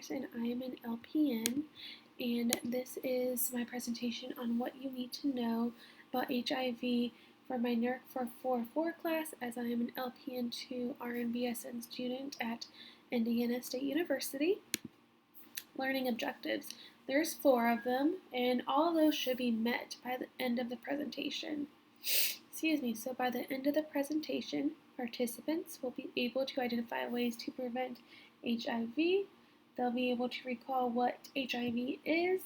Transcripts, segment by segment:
Myers, and I am an LPN, and this is my presentation on what you need to know about HIV for my NERC 444 class, as I am an LPN 2 RN/BSN student at Indiana State University. Learning objectives. There's 4 of them, and all of those should be met by the end of the presentation. So by the end of the presentation, participants will be able to identify ways to prevent HIV. They'll be able to recall what HIV is.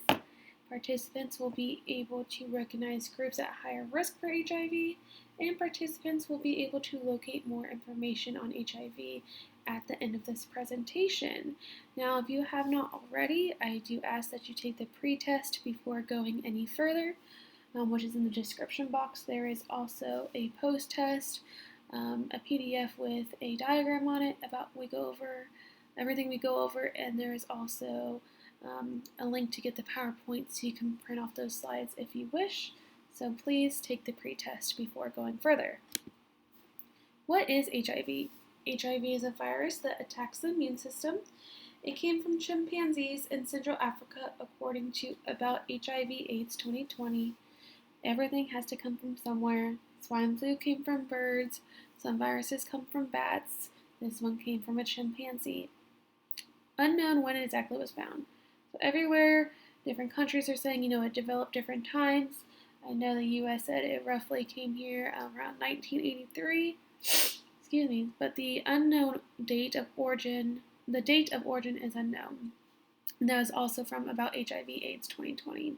Participants will be able to recognize groups at higher risk for HIV, and participants will be able to locate more information on HIV at the end of this presentation. Now, if you have not already, I do ask that you take the pre-test before going any further, which is in the description box. There is also a post-test, a PDF with a diagram on it about everything we go over, and there is also a link to get the PowerPoint so you can print off those slides if you wish. So please take the pre-test before going further. What is HIV? HIV is a virus that attacks the immune system. It came from chimpanzees in Central Africa, according to About HIV/AIDS 2020. Everything has to come from somewhere. Swine flu came from birds. Some viruses come from bats. This one came from a chimpanzee. Unknown when it exactly was found. So everywhere, different countries are saying, it developed different times. I know the U.S. said it roughly came here around 1983. But the unknown date of origin, is unknown. And that was also from About HIV/AIDS 2020.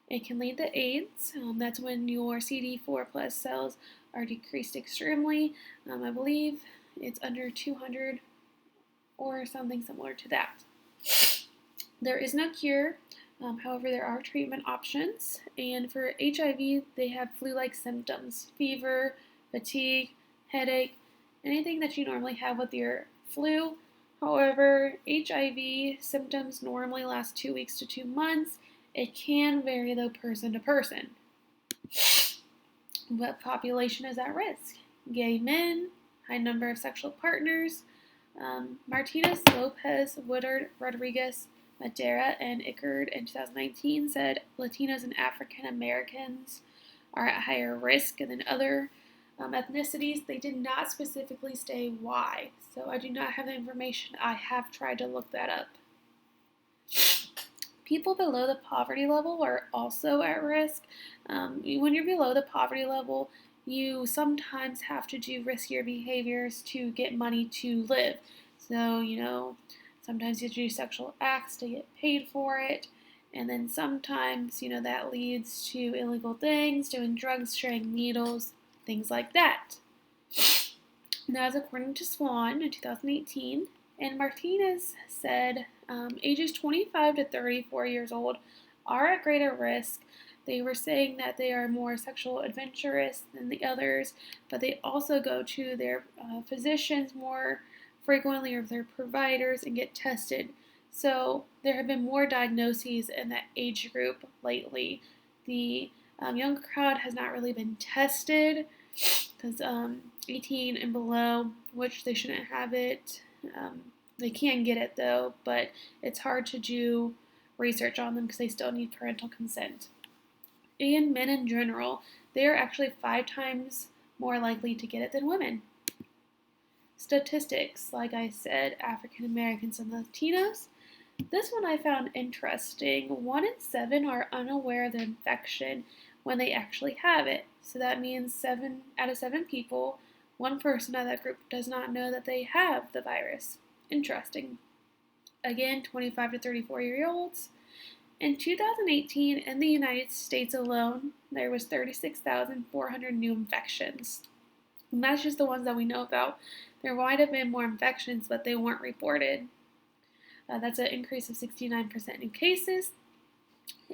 It can lead to AIDS. That's when your CD4 plus cells are decreased extremely. I believe it's under 200 or something similar to that. There is no cure. However, there are treatment options. And for HIV, they have flu-like symptoms: fever, fatigue, headache, anything that you normally have with your flu. However, HIV symptoms normally last 2 weeks to 2 months. It can vary, though, person to person. What population is at risk? Gay men, high number of sexual partners. Martinez, Lopez, Woodard, Rodriguez, Madera, and Ickard in 2019 said Latinos and African Americans are at higher risk than other ethnicities. They did not specifically say why, so I do not have the information. I have tried to look that up. People below the poverty level are also at risk. When you're below the poverty level, you sometimes have to do riskier behaviors to get money to live. So, sometimes you have to do sexual acts to get paid for it. And then sometimes, that leads to illegal things, doing drugs, sharing needles, things like that. That is according to Swan in 2018. And Martinez said ages 25 to 34 years old are at greater risk. They were saying that they are more sexual adventurous than the others, but they also go to their physicians more frequently, or their providers, and get tested. So there have been more diagnoses in that age group lately. The young crowd has not really been tested because 18 and below, which they shouldn't have it. They can get it though, but it's hard to do research on them because they still need parental consent. And men in general, they are actually 5 times more likely to get it than women. Statistics, like I said, African Americans and Latinos. This one I found interesting. 1 in 7 are unaware of the infection when they actually have it. So that means 7 out of 7 people, 1 person out of that group does not know that they have the virus. Interesting. Again, 25 to 34-year-olds. In 2018, in the United States alone, there was 36,400 new infections. And that's just the ones that we know about. There might have been more infections, but they weren't reported. That's an increase of 69% in cases.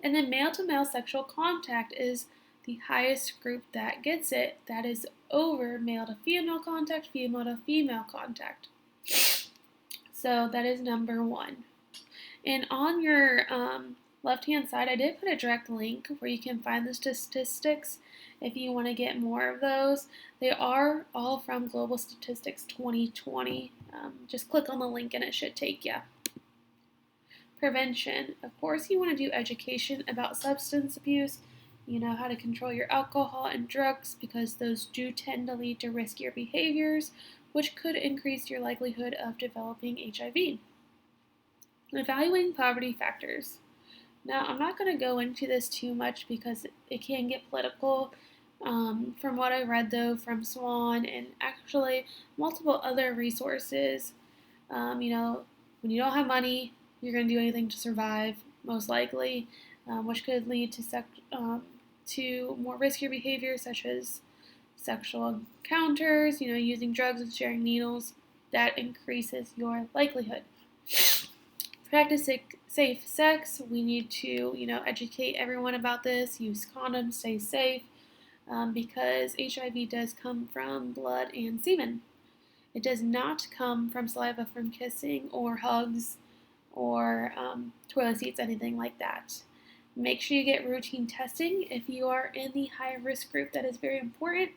And then male-to-male sexual contact is the highest group that gets it. That is over male-to-female contact, female-to-female contact. So that is number 1. And on your left-hand side, I did put a direct link where you can find the statistics if you want to get more of those. They are all from Global Statistics 2020. Just click on the link and it should take you. Prevention. Of course, you want to do education about substance abuse. You know how to control your alcohol and drugs because those do tend to lead to riskier behaviors, which could increase your likelihood of developing HIV. Evaluating poverty factors. Now, I'm not going to go into this too much because it can get political. From what I read, though, from Swan and actually multiple other resources, when you don't have money, you're going to do anything to survive, most likely, which could lead to more riskier behaviors such as sexual encounters, using drugs and sharing needles. That increases your likelihood. Practice safe sex. We need to, educate everyone about this. Use condoms, stay safe, because HIV does come from blood and semen. It does not come from saliva from kissing or hugs or toilet seats, anything like that. Make sure you get routine testing if you are in the high risk group. That is very important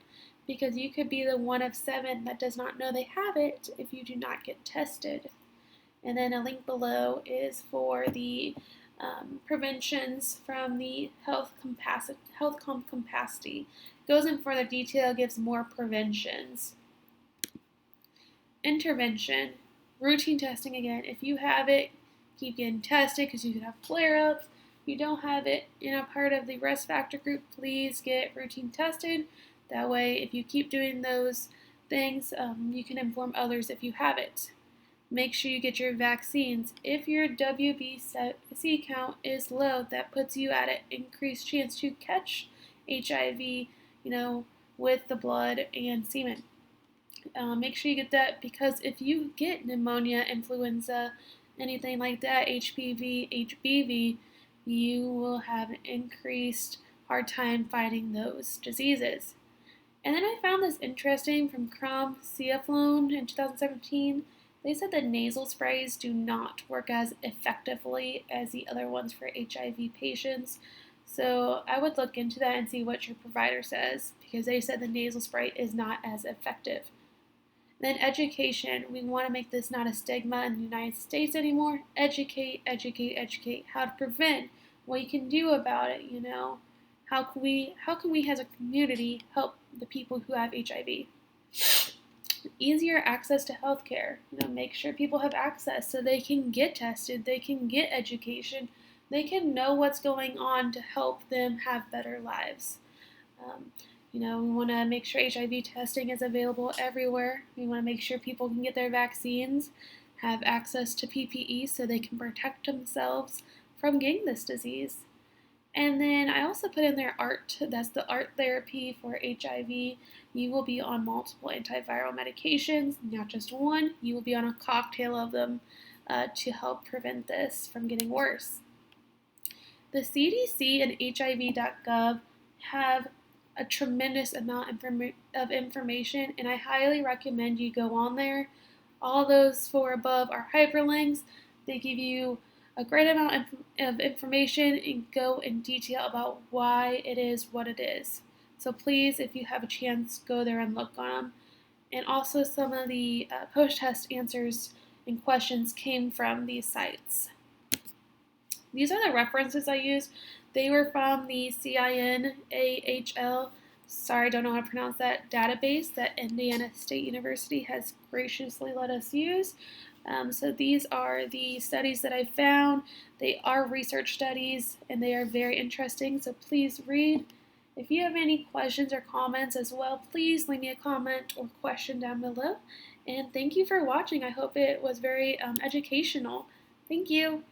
because you could be the one of 7 that does not know they have it if you do not get tested. And then a link below is for the preventions from the health capacity. Goes in further detail, gives more preventions. Intervention, routine testing again. If you have it, keep getting tested because you could have flare-ups. If you don't have it in a part of the risk factor group, please get routine tested. That way, if you keep doing those things, you can inform others if you have it. Make sure you get your vaccines. If your WBC count is low, that puts you at an increased chance to catch HIV, with the blood and semen. Make sure you get that because if you get pneumonia, influenza, anything like that, HPV, HBV, you will have an increased hard time fighting those diseases. And then I found this interesting from Crum Ciaflone in 2017. They said that nasal sprays do not work as effectively as the other ones for HIV patients. So I would look into that and see what your provider says because they said the nasal spray is not as effective. Then education. We want to make this not a stigma in the United States anymore. Educate, educate, educate. How to prevent, what you can do about it, How can we as a community help the people who have HIV? Easier access to healthcare. Make sure people have access so they can get tested, they can get education, they can know what's going on to help them have better lives. We want to make sure HIV testing is available everywhere. We want to make sure people can get their vaccines, have access to PPE so they can protect themselves from getting this disease. And then I also put in there ART. That's the ART therapy for HIV. You will be on multiple antiviral medications, not just one. You will be on a cocktail of them to help prevent this from getting worse. The CDC and HIV.gov have a tremendous amount of information, and I highly recommend you go on there. All those 4 above are hyperlinks. They give you a great amount of information and go in detail about why it is what it is. So please, if you have a chance, go there and look on them. And also some of the post-test answers and questions came from these sites. These are the references I used. They were from the CINAHL, sorry, I don't know how to pronounce that, database that Indiana State University has graciously let us use. So these are the studies that I found. They are research studies and they are very interesting, so please read. If you have any questions or comments as well, please leave me a comment or question down below. And thank you for watching. I hope it was very educational. Thank you.